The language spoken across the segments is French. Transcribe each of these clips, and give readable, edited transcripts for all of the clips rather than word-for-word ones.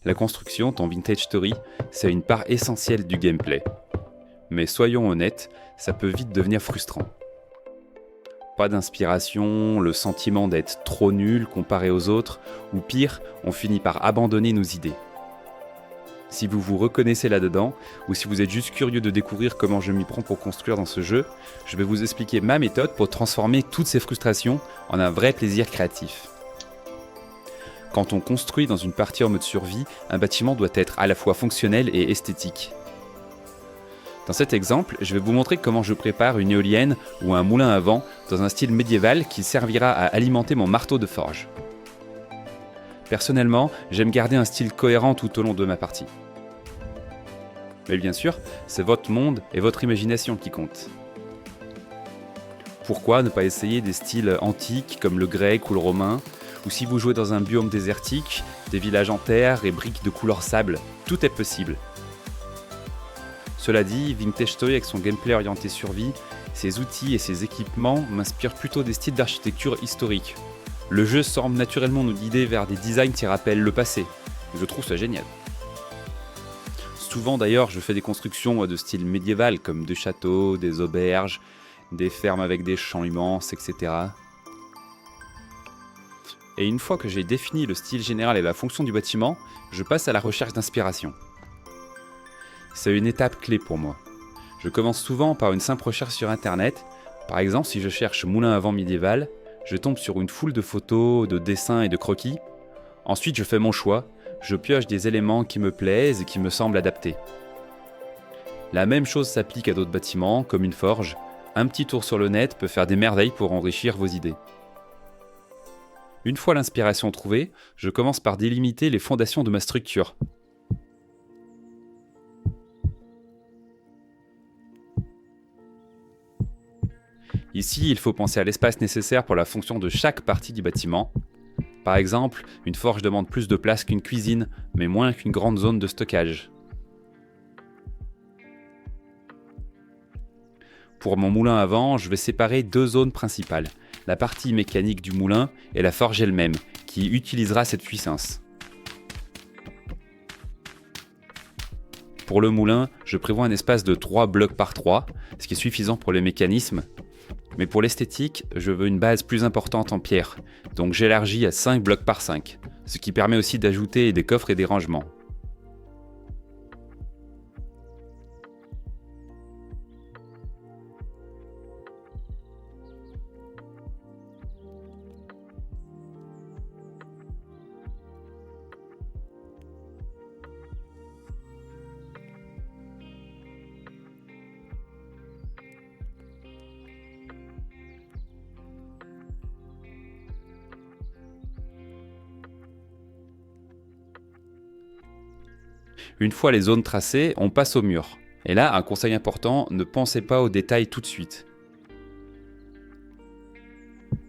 La construction dans Vintage Story, c'est une part essentielle du gameplay. Mais soyons honnêtes, ça peut vite devenir frustrant. Pas d'inspiration, le sentiment d'être trop nul comparé aux autres, ou pire, on finit par abandonner nos idées. Si vous vous reconnaissez là-dedans, ou si vous êtes juste curieux de découvrir comment je m'y prends pour construire dans ce jeu, je vais vous expliquer ma méthode pour transformer toutes ces frustrations en un vrai plaisir créatif. Quand on construit dans une partie en mode survie, un bâtiment doit être à la fois fonctionnel et esthétique. Dans cet exemple, je vais vous montrer comment je prépare une éolienne ou un moulin à vent dans un style médiéval qui servira à alimenter mon marteau de forge. Personnellement, j'aime garder un style cohérent tout au long de ma partie. Mais bien sûr, c'est votre monde et votre imagination qui comptent. Pourquoi ne pas essayer des styles antiques comme le grec ou le romain, ou si vous jouez dans un biome désertique, des villages en terre et briques de couleur sable, tout est possible. Cela dit, Vintage Story avec son gameplay orienté survie, ses outils et ses équipements m'inspirent plutôt des styles d'architecture historique. Le jeu semble naturellement nous guider vers des designs qui rappellent le passé. Je trouve ça génial. Souvent d'ailleurs, je fais des constructions de style médiéval comme des châteaux, des auberges, des fermes avec des champs immenses, etc. Et une fois que j'ai défini le style général et la fonction du bâtiment, je passe à la recherche d'inspiration. C'est une étape clé pour moi. Je commence souvent par une simple recherche sur internet. Par exemple, si je cherche moulin à vent médiéval, je tombe sur une foule de photos, de dessins et de croquis. Ensuite, je fais mon choix, je pioche des éléments qui me plaisent et qui me semblent adaptés. La même chose s'applique à d'autres bâtiments, comme une forge. Un petit tour sur le net peut faire des merveilles pour enrichir vos idées. Une fois l'inspiration trouvée, je commence par délimiter les fondations de ma structure. Ici, il faut penser à l'espace nécessaire pour la fonction de chaque partie du bâtiment. Par exemple, une forge demande plus de place qu'une cuisine, mais moins qu'une grande zone de stockage. Pour mon moulin à vent, je vais séparer deux zones principales, la partie mécanique du moulin et la forge elle-même, qui utilisera cette puissance. Pour le moulin, je prévois un espace de 3 blocs par 3, ce qui est suffisant pour les mécanismes. Mais pour l'esthétique, je veux une base plus importante en pierre, donc j'élargis à 5 blocs par 5, ce qui permet aussi d'ajouter des coffres et des rangements. Une fois les zones tracées, on passe au mur. Et là, un conseil important, ne pensez pas aux détails tout de suite.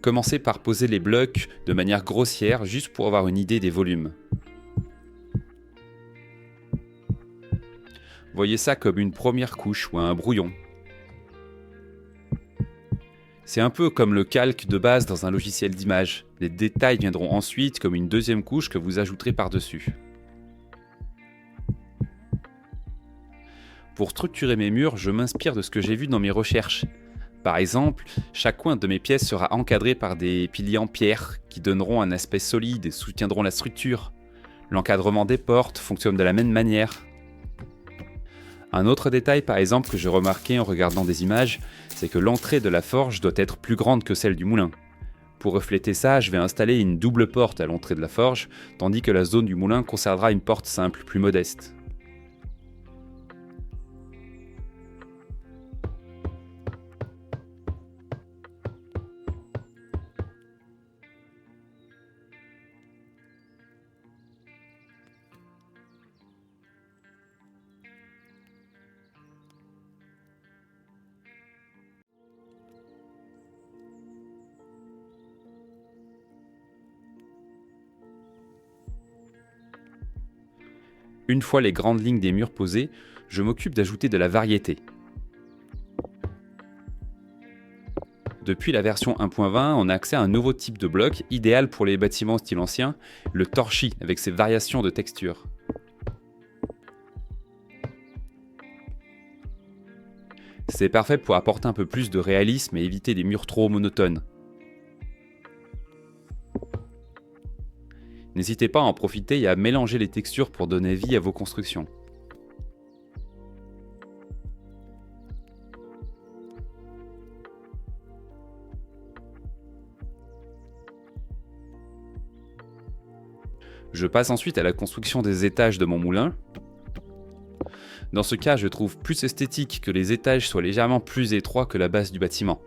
Commencez par poser les blocs de manière grossière, juste pour avoir une idée des volumes. Voyez ça comme une première couche ou un brouillon. C'est un peu comme le calque de base dans un logiciel d'image. Les détails viendront ensuite comme une deuxième couche que vous ajouterez par-dessus. Pour structurer mes murs, je m'inspire de ce que j'ai vu dans mes recherches. Par exemple, chaque coin de mes pièces sera encadré par des piliers en pierre qui donneront un aspect solide et soutiendront la structure. L'encadrement des portes fonctionne de la même manière. Un autre détail par exemple que j'ai remarqué en regardant des images, c'est que l'entrée de la forge doit être plus grande que celle du moulin. Pour refléter ça, je vais installer une double porte à l'entrée de la forge, tandis que la zone du moulin conservera une porte simple, plus modeste. Une fois les grandes lignes des murs posées, je m'occupe d'ajouter de la variété. Depuis la version 1.20, on a accès à un nouveau type de bloc idéal pour les bâtiments style ancien, le torchis avec ses variations de texture. C'est parfait pour apporter un peu plus de réalisme et éviter des murs trop monotones. N'hésitez pas à en profiter et à mélanger les textures pour donner vie à vos constructions. Je passe ensuite à la construction des étages de mon moulin. Dans ce cas, je trouve plus esthétique que les étages soient légèrement plus étroits que la base du bâtiment.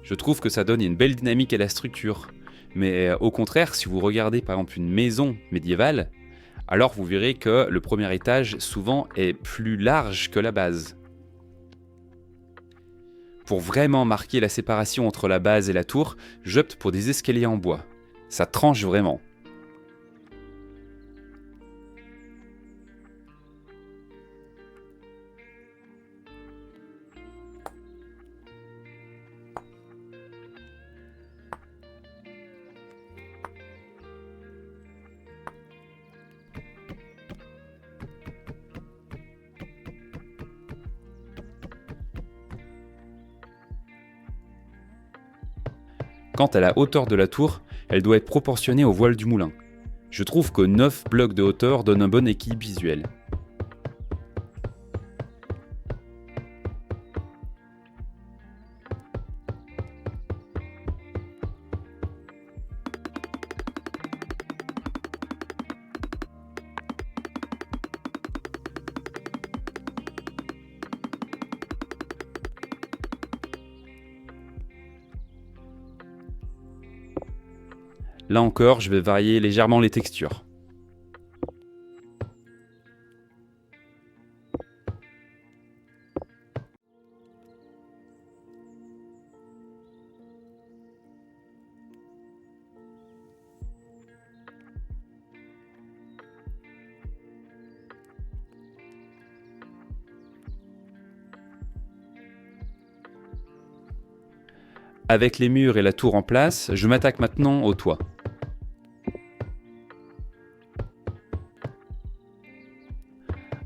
Je trouve que ça donne une belle dynamique à la structure. Mais au contraire, si vous regardez par exemple une maison médiévale, alors vous verrez que le premier étage souvent est plus large que la base. Pour vraiment marquer la séparation entre la base et la tour, j'opte pour des escaliers en bois. Ça tranche vraiment. Quant à la hauteur de la tour, elle doit être proportionnée au voile du moulin. Je trouve que 9 blocs de hauteur donnent un bon équilibre visuel. Là encore, je vais varier légèrement les textures. Avec les murs et la tour en place, je m'attaque maintenant au toit.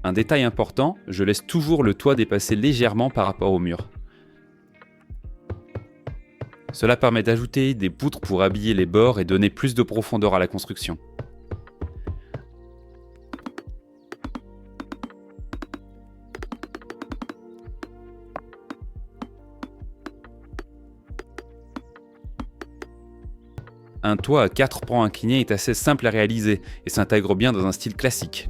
Un détail important, je laisse toujours le toit dépasser légèrement par rapport au mur. Cela permet d'ajouter des poutres pour habiller les bords et donner plus de profondeur à la construction. Un toit à 4 pans inclinés est assez simple à réaliser et s'intègre bien dans un style classique.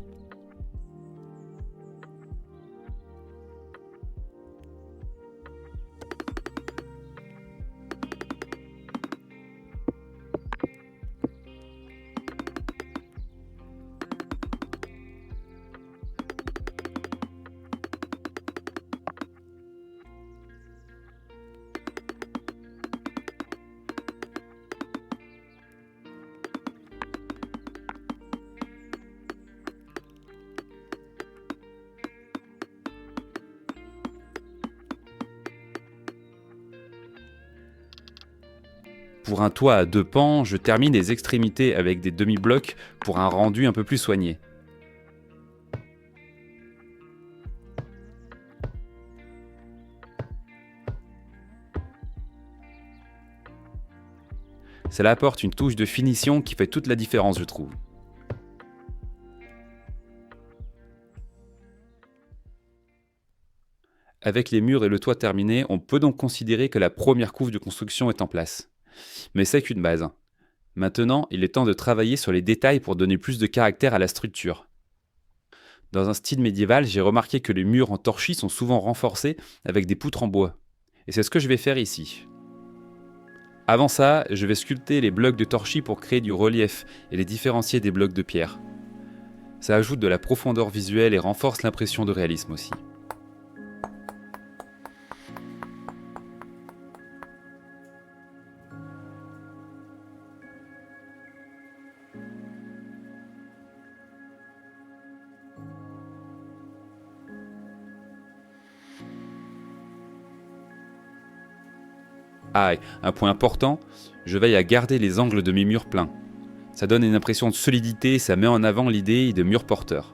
Pour un toit à 2 pans, je termine les extrémités avec des demi-blocs pour un rendu un peu plus soigné. Cela apporte une touche de finition qui fait toute la différence, je trouve. Avec les murs et le toit terminés, on peut donc considérer que la première couche de construction est en place. Mais c'est qu'une base. Maintenant, il est temps de travailler sur les détails pour donner plus de caractère à la structure. Dans un style médiéval, j'ai remarqué que les murs en torchis sont souvent renforcés avec des poutres en bois. Et c'est ce que je vais faire ici. Avant ça, je vais sculpter les blocs de torchis pour créer du relief et les différencier des blocs de pierre. Ça ajoute de la profondeur visuelle et renforce l'impression de réalisme aussi. Ah, et un point important, je veille à garder les angles de mes murs pleins. Ça donne une impression de solidité et ça met en avant l'idée de murs porteurs.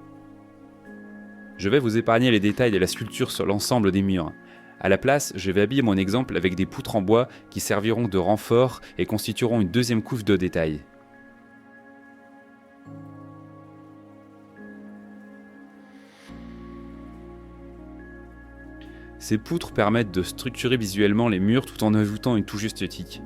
Je vais vous épargner les détails de la sculpture sur l'ensemble des murs. À la place, je vais habiller mon exemple avec des poutres en bois qui serviront de renfort et constitueront une deuxième couche de détails. Ces poutres permettent de structurer visuellement les murs tout en ajoutant une touche esthétique.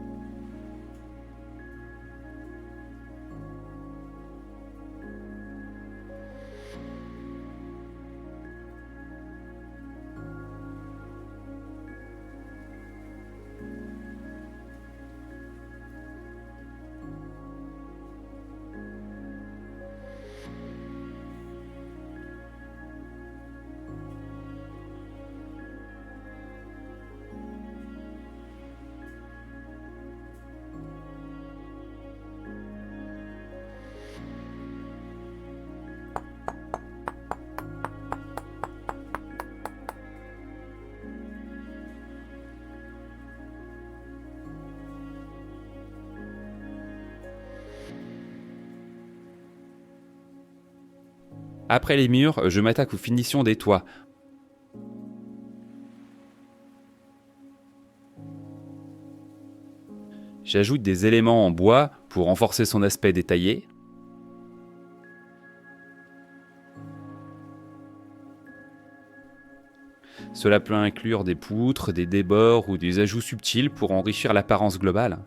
Après les murs, je m'attaque aux finitions des toits. J'ajoute des éléments en bois pour renforcer son aspect détaillé. Cela peut inclure des poutres, des débords ou des ajouts subtils pour enrichir l'apparence globale.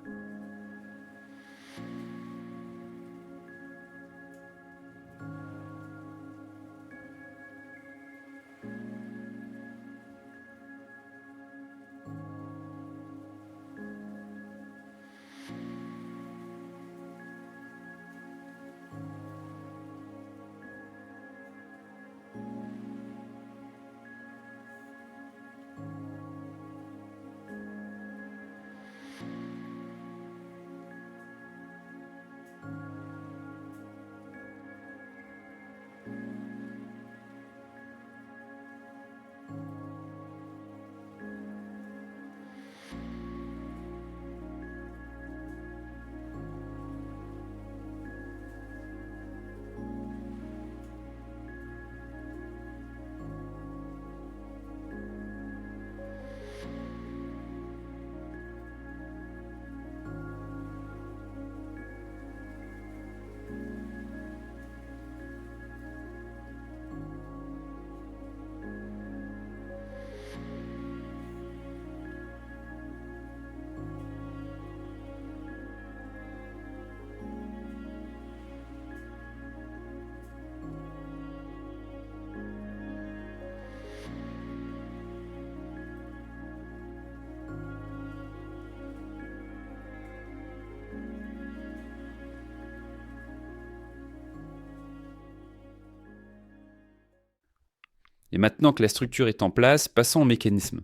Et maintenant que la structure est en place, passons au mécanisme.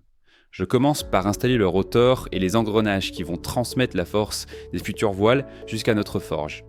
Je commence par installer le rotor et les engrenages qui vont transmettre la force des futures voiles jusqu'à notre forge.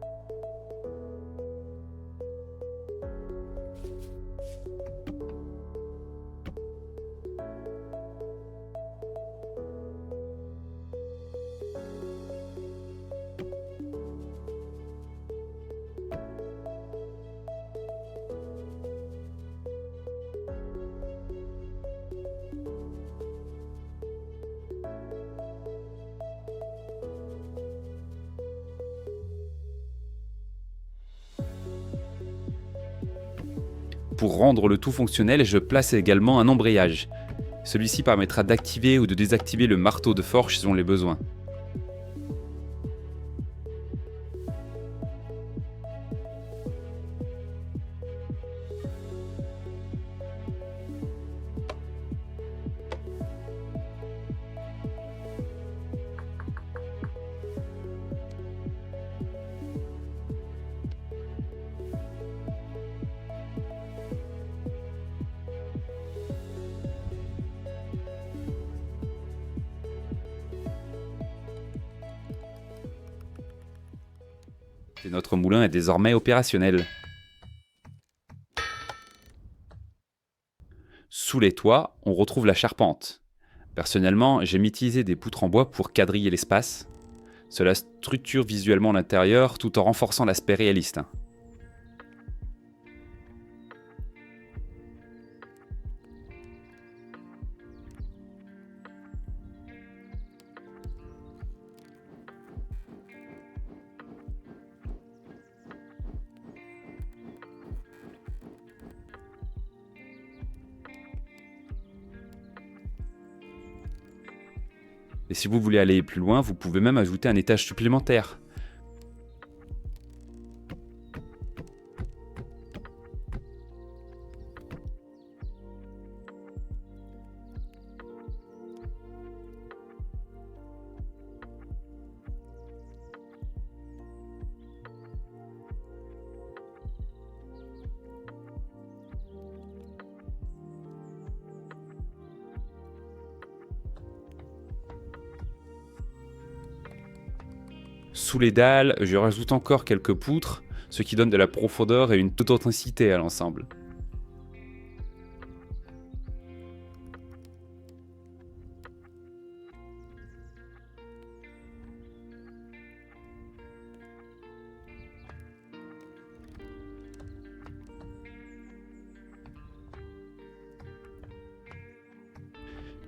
Pour rendre le tout fonctionnel, je place également un embrayage. Celui-ci permettra d'activer ou de désactiver le marteau de forge selon les besoins. Et notre moulin est désormais opérationnel. Sous les toits, on retrouve la charpente. Personnellement, j'aime utiliser des poutres en bois pour quadriller l'espace. Cela structure visuellement l'intérieur tout en renforçant l'aspect réaliste. Et si vous voulez aller plus loin, vous pouvez même ajouter un étage supplémentaire. Sous les dalles, je rajoute encore quelques poutres, ce qui donne de la profondeur et une toute authenticité à l'ensemble.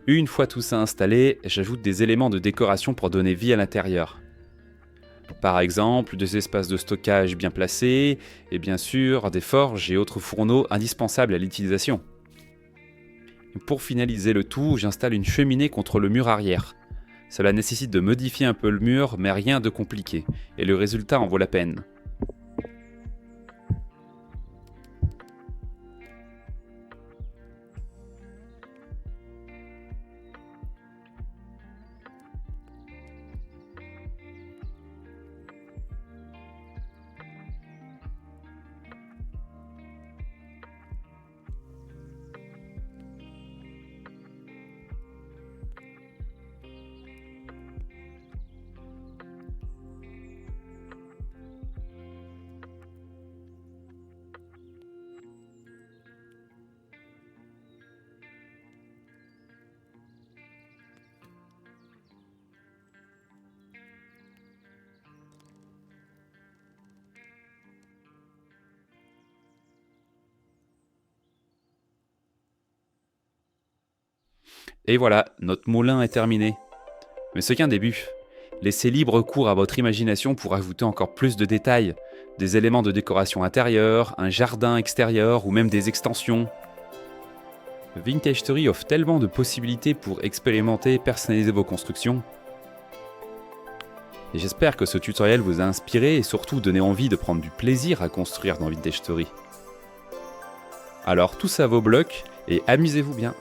Une fois tout ça installé, j'ajoute des éléments de décoration pour donner vie à l'intérieur. Par exemple, des espaces de stockage bien placés, et bien sûr des forges et autres fourneaux indispensables à l'utilisation. Pour finaliser le tout, j'installe une cheminée contre le mur arrière. Cela nécessite de modifier un peu le mur, mais rien de compliqué, et le résultat en vaut la peine. Et voilà, notre moulin est terminé. Mais ce qu'un début. Laissez libre cours à votre imagination pour ajouter encore plus de détails, des éléments de décoration intérieure, un jardin extérieur ou même des extensions. Vintage Story offre tellement de possibilités pour expérimenter et personnaliser vos constructions. Et j'espère que ce tutoriel vous a inspiré et surtout donné envie de prendre du plaisir à construire dans Vintage Story. Alors tous à vos blocs et amusez-vous bien.